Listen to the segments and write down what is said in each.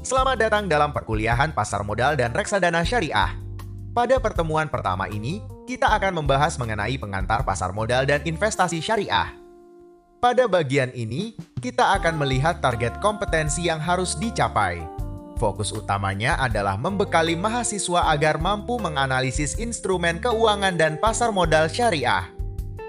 Selamat datang dalam perkuliahan pasar modal dan reksadana syariah. Pada pertemuan pertama ini, kita akan membahas mengenai pengantar pasar modal dan investasi syariah. Pada bagian ini, kita akan melihat target kompetensi yang harus dicapai. Fokus utamanya adalah membekali mahasiswa agar mampu menganalisis instrumen keuangan dan pasar modal syariah.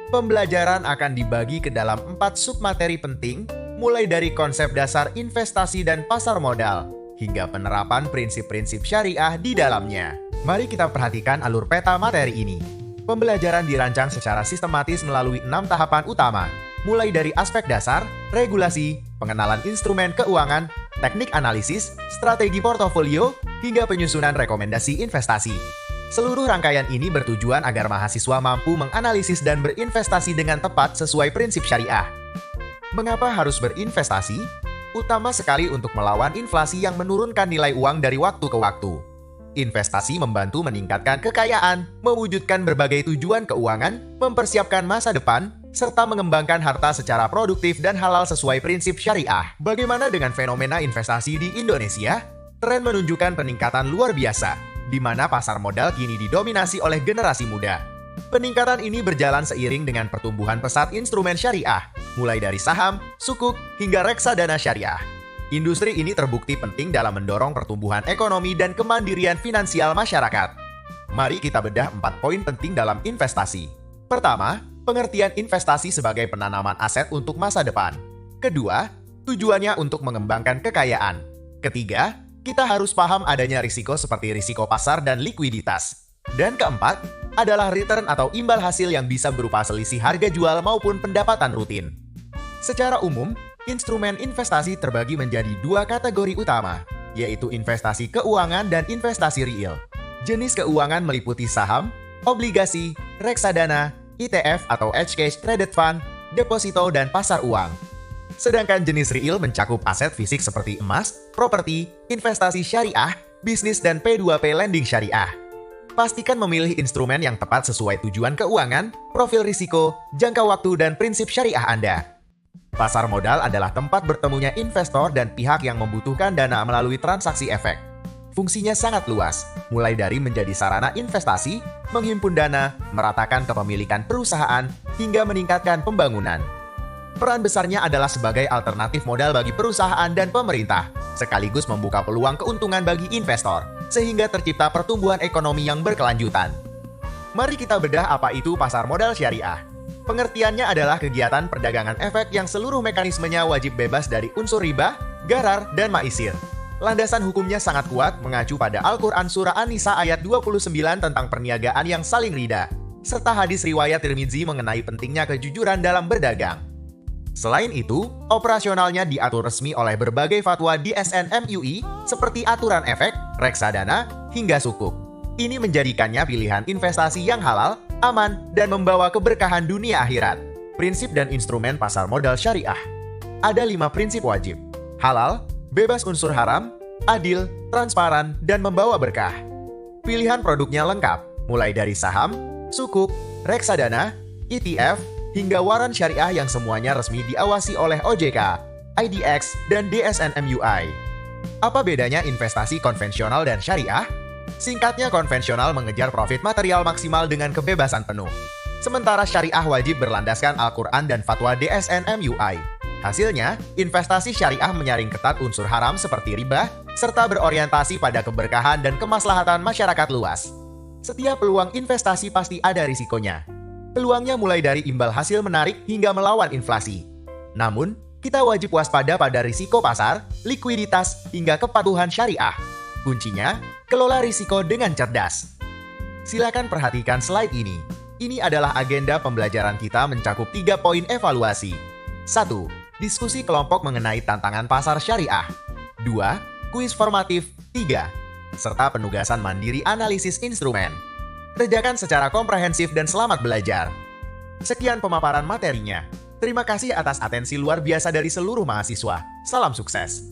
Pembelajaran akan dibagi ke dalam 4 submateri penting, mulai dari konsep dasar investasi dan pasar modal, hingga penerapan prinsip-prinsip syariah di dalamnya. Mari kita perhatikan alur peta materi ini. Pembelajaran dirancang secara sistematis melalui 6 tahapan utama, mulai dari aspek dasar, regulasi, pengenalan instrumen keuangan, teknik analisis, strategi portofolio, hingga penyusunan rekomendasi investasi. Seluruh rangkaian ini bertujuan agar mahasiswa mampu menganalisis dan berinvestasi dengan tepat sesuai prinsip syariah. Mengapa harus berinvestasi? Utama sekali untuk melawan inflasi yang menurunkan nilai uang dari waktu ke waktu. Investasi membantu meningkatkan kekayaan, mewujudkan berbagai tujuan keuangan, mempersiapkan masa depan, serta mengembangkan harta secara produktif dan halal sesuai prinsip syariah. Bagaimana dengan fenomena investasi di Indonesia? Tren menunjukkan peningkatan luar biasa, di mana pasar modal kini didominasi oleh generasi muda. Peningkatan ini berjalan seiring dengan pertumbuhan pesat instrumen syariah, mulai dari saham, sukuk, hingga reksadana syariah. Industri ini terbukti penting dalam mendorong pertumbuhan ekonomi dan kemandirian finansial masyarakat. Mari kita bedah 4 poin penting dalam investasi. Pertama, pengertian investasi sebagai penanaman aset untuk masa depan. Kedua, tujuannya untuk mengembangkan kekayaan. Ketiga, kita harus paham adanya risiko seperti risiko pasar dan likuiditas. Dan keempat, adalah return atau imbal hasil yang bisa berupa selisih harga jual maupun pendapatan rutin. Secara umum, instrumen investasi terbagi menjadi 2 kategori utama, yaitu investasi keuangan dan investasi real. Jenis keuangan meliputi saham, obligasi, reksadana, ETF atau Exchange Traded Fund, deposito, dan pasar uang. Sedangkan jenis real mencakup aset fisik seperti emas, properti, investasi syariah, bisnis, dan P2P lending syariah. Pastikan memilih instrumen yang tepat sesuai tujuan keuangan, profil risiko, jangka waktu, dan prinsip syariah Anda. Pasar modal adalah tempat bertemunya investor dan pihak yang membutuhkan dana melalui transaksi efek. Fungsinya sangat luas, mulai dari menjadi sarana investasi, menghimpun dana, meratakan kepemilikan perusahaan, hingga meningkatkan pembangunan. Peran besarnya adalah sebagai alternatif modal bagi perusahaan dan pemerintah, sekaligus membuka peluang keuntungan bagi investor, sehingga tercipta pertumbuhan ekonomi yang berkelanjutan. Mari kita bedah apa itu pasar modal syariah. Pengertiannya adalah kegiatan perdagangan efek yang seluruh mekanismenya wajib bebas dari unsur riba, gharar, dan maisir. Landasan hukumnya sangat kuat mengacu pada Al-Quran Surah An-Nisa ayat 29 tentang perniagaan yang saling rida, serta hadis riwayat Tirmidzi mengenai pentingnya kejujuran dalam berdagang. Selain itu, operasionalnya diatur resmi oleh berbagai fatwa di DSN MUI seperti aturan efek, reksadana, hingga sukuk. Ini menjadikannya pilihan investasi yang halal, aman, dan membawa keberkahan dunia akhirat. Prinsip dan instrumen pasar modal syariah. Ada 5 prinsip wajib. Halal, bebas unsur haram, adil, transparan, dan membawa berkah. Pilihan produknya lengkap, mulai dari saham, sukuk, reksadana, ETF, hingga waran syariah yang semuanya resmi diawasi oleh OJK, IDX, dan DSN MUI. Apa bedanya investasi konvensional dan syariah? Singkatnya, konvensional mengejar profit material maksimal dengan kebebasan penuh. Sementara syariah wajib berlandaskan Al-Quran dan fatwa DSN MUI. Hasilnya, investasi syariah menyaring ketat unsur haram seperti riba, serta berorientasi pada keberkahan dan kemaslahatan masyarakat luas. Setiap peluang investasi pasti ada risikonya. Peluangnya mulai dari imbal hasil menarik hingga melawan inflasi. Namun, kita wajib waspada pada risiko pasar, likuiditas, hingga kepatuhan syariah. Kuncinya, kelola risiko dengan cerdas. Silakan perhatikan slide ini. Ini adalah agenda pembelajaran kita mencakup 3 poin evaluasi. 1. Diskusi kelompok mengenai tantangan pasar syariah. 2. Kuis formatif. 3. Serta penugasan mandiri analisis instrumen. Kerjakan secara komprehensif dan selamat belajar. Sekian pemaparan materinya. Terima kasih atas atensi luar biasa dari seluruh mahasiswa. Salam sukses.